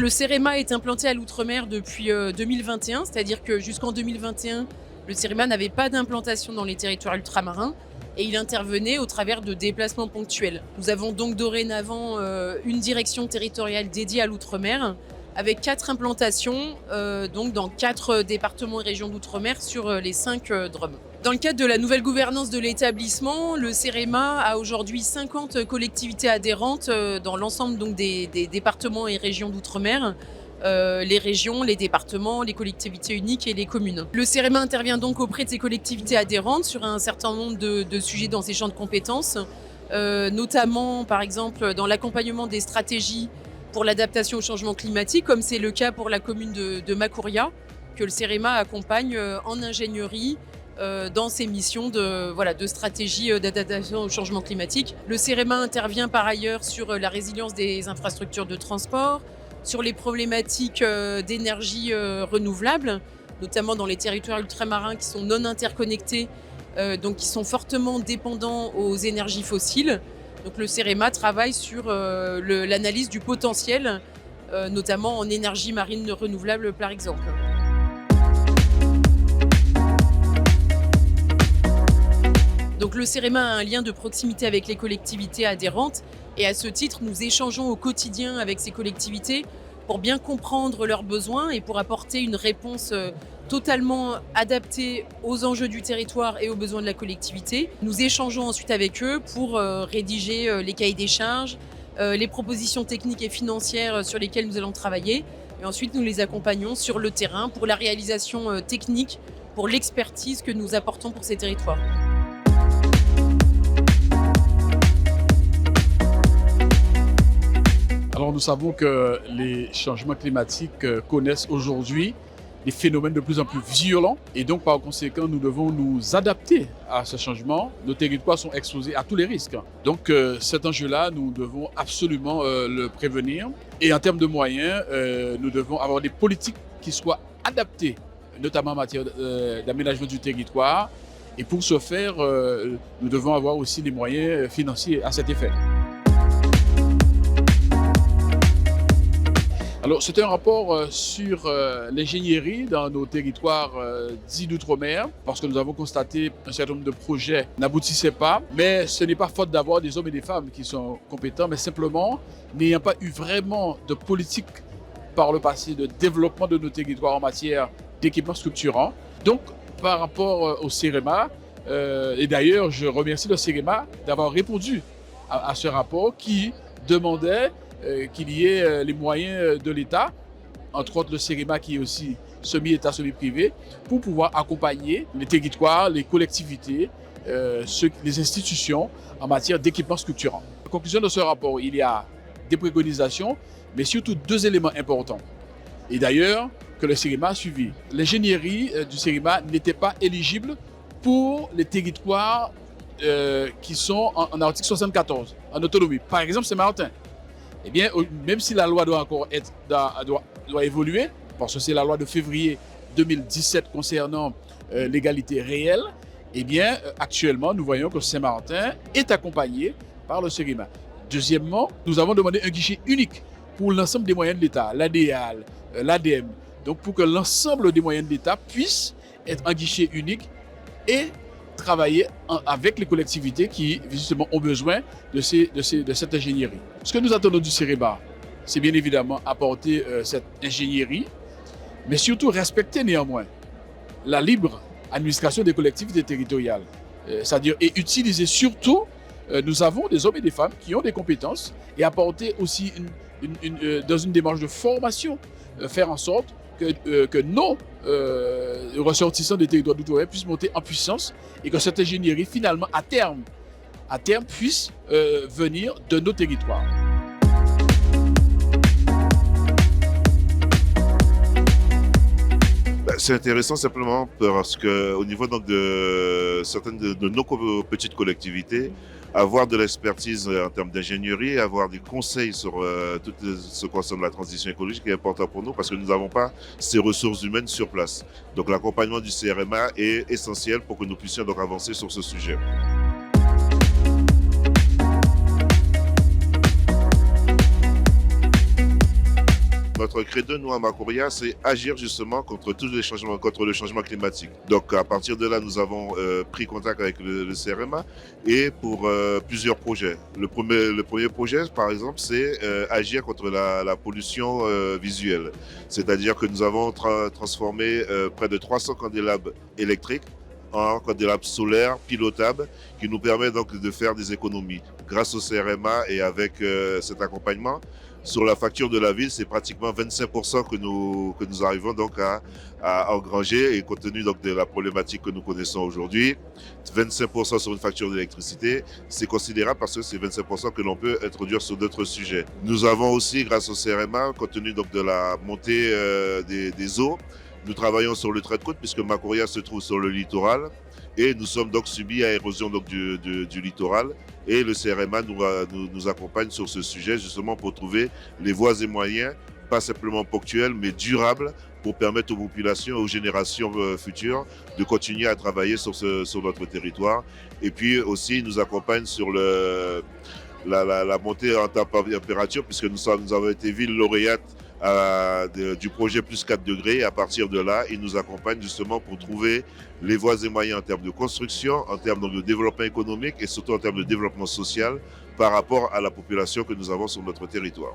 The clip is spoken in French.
Le CEREMA est implanté à l'outre-mer depuis 2021, c'est-à-dire que jusqu'en 2021, le CEREMA n'avait pas d'implantation dans les territoires ultramarins et il intervenait au travers de déplacements ponctuels. Nous avons donc dorénavant une direction territoriale dédiée à l'outre-mer avec 4 implantations donc dans 4 départements et régions d'outre-mer sur les 5 DROM. Dans le cadre de la nouvelle gouvernance de l'établissement, le CEREMA a aujourd'hui 50 collectivités adhérentes dans l'ensemble donc des départements et régions d'outre-mer, les régions, les départements, les collectivités uniques et les communes. Le CEREMA intervient donc auprès de ces collectivités adhérentes sur un certain nombre de sujets dans ces champs de compétences, notamment par exemple dans l'accompagnement des stratégies pour l'adaptation au changement climatique, comme c'est le cas pour la commune de Macouria, que le CEREMA accompagne en ingénierie dans ses missions de stratégie d'adaptation au changement climatique. Le CEREMA intervient par ailleurs sur la résilience des infrastructures de transport, sur les problématiques d'énergie renouvelable, notamment dans les territoires ultramarins qui sont non interconnectés, donc qui sont fortement dépendants aux énergies fossiles. Donc le CEREMA travaille sur l'analyse du potentiel, notamment en énergie marine renouvelable par exemple. Donc le CEREMA a un lien de proximité avec les collectivités adhérentes et à ce titre, nous échangeons au quotidien avec ces collectivités pour bien comprendre leurs besoins et pour apporter une réponse totalement adaptée aux enjeux du territoire et aux besoins de la collectivité. Nous échangeons ensuite avec eux pour rédiger les cahiers des charges, les propositions techniques et financières sur lesquelles nous allons travailler. Et ensuite, nous les accompagnons sur le terrain pour la réalisation technique, pour l'expertise que nous apportons pour ces territoires. Alors nous savons que les changements climatiques connaissent aujourd'hui des phénomènes de plus en plus violents et donc par conséquent nous devons nous adapter à ce changement. Nos territoires sont exposés à tous les risques. Donc cet enjeu-là, nous devons absolument le prévenir et en termes de moyens, nous devons avoir des politiques qui soient adaptées, notamment en matière d'aménagement du territoire et pour ce faire, nous devons avoir aussi des moyens financiers à cet effet. Alors, c'est un rapport sur l'ingénierie dans nos territoires dits d'outre-mer, parce que nous avons constaté qu'un certain nombre de projets n'aboutissaient pas, mais ce n'est pas faute d'avoir des hommes et des femmes qui sont compétents, mais simplement n'ayant pas eu vraiment de politique par le passé de développement de nos territoires en matière d'équipements structurants. Donc, par rapport au CEREMA, et d'ailleurs, je remercie le CEREMA d'avoir répondu à ce rapport qui demandait qu'il y ait les moyens de l'État, entre autres le CEREMA qui est aussi semi-État, semi-privé, pour pouvoir accompagner les territoires, les collectivités, les institutions en matière d'équipements structurants. En conclusion de ce rapport, il y a des préconisations, mais surtout 2 éléments importants. Et d'ailleurs, que le CEREMA a suivi. L'ingénierie du CEREMA n'était pas éligible pour les territoires qui sont en article 74, en autonomie. Par exemple, Saint-Martin. Eh bien, même si la loi doit encore doit évoluer, parce que c'est la loi de février 2017 concernant l'égalité réelle, eh bien, actuellement, nous voyons que Saint-Martin est accompagné par le CEREMA. Deuxièmement, nous avons demandé un guichet unique pour l'ensemble des moyens de l'État, l'ADEAL, l'ADEME, donc pour que l'ensemble des moyens de l'État puissent être un guichet unique et travailler avec les collectivités qui, justement, ont besoin de cette ingénierie. Ce que nous attendons du CEREMA, c'est bien évidemment apporter cette ingénierie, mais surtout respecter néanmoins la libre administration des collectivités territoriales. C'est-à-dire, et utiliser surtout, nous avons des hommes et des femmes qui ont des compétences et apporter aussi, dans une démarche de formation, faire en sorte que nos ressortissants des territoires d'outre-mer puissent monter en puissance et que cette ingénierie, finalement, à terme puisse venir de nos territoires. C'est intéressant simplement parce qu'au niveau donc, de certaines de nos petites collectivités, avoir de l'expertise en termes d'ingénierie, avoir des conseils sur tout ce qui concerne la transition écologique est important pour nous parce que nous n'avons pas ces ressources humaines sur place. Donc l'accompagnement du CRMA est essentiel pour que nous puissions donc avancer sur ce sujet. Notre credo, nous, à Macoria, c'est agir justement contre tous les changements, contre le changement climatique. Donc, à partir de là, nous avons pris contact avec le CRMA et pour plusieurs projets. Le premier projet, par exemple, c'est agir contre la pollution visuelle. C'est-à-dire que nous avons transformé près de 300 candélabres électriques en candélabres solaires pilotables qui nous permet donc de faire des économies. Grâce au CRMA et avec cet accompagnement, sur la facture de la ville, c'est pratiquement 25% que nous arrivons donc à engranger et compte tenu donc de la problématique que nous connaissons aujourd'hui, 25% sur une facture d'électricité, c'est considérable parce que c'est 25% que l'on peut introduire sur d'autres sujets. Nous avons aussi, grâce au CRMA, compte tenu donc de la montée des eaux, nous travaillons sur le trait de côte puisque Macoria se trouve sur le littoral et nous sommes donc subis à l'érosion du littoral et le CRMA nous accompagne sur ce sujet justement pour trouver les voies et moyens, pas simplement ponctuels mais durables pour permettre aux populations et aux générations futures de continuer à travailler sur notre territoire. Et puis aussi, il nous accompagne sur la montée en température puisque nous avons été ville lauréate du projet plus 4 degrés. À partir de là, ils nous accompagnent justement pour trouver les voies et moyens en termes de construction, en termes de développement économique et surtout en termes de développement social par rapport à la population que nous avons sur notre territoire.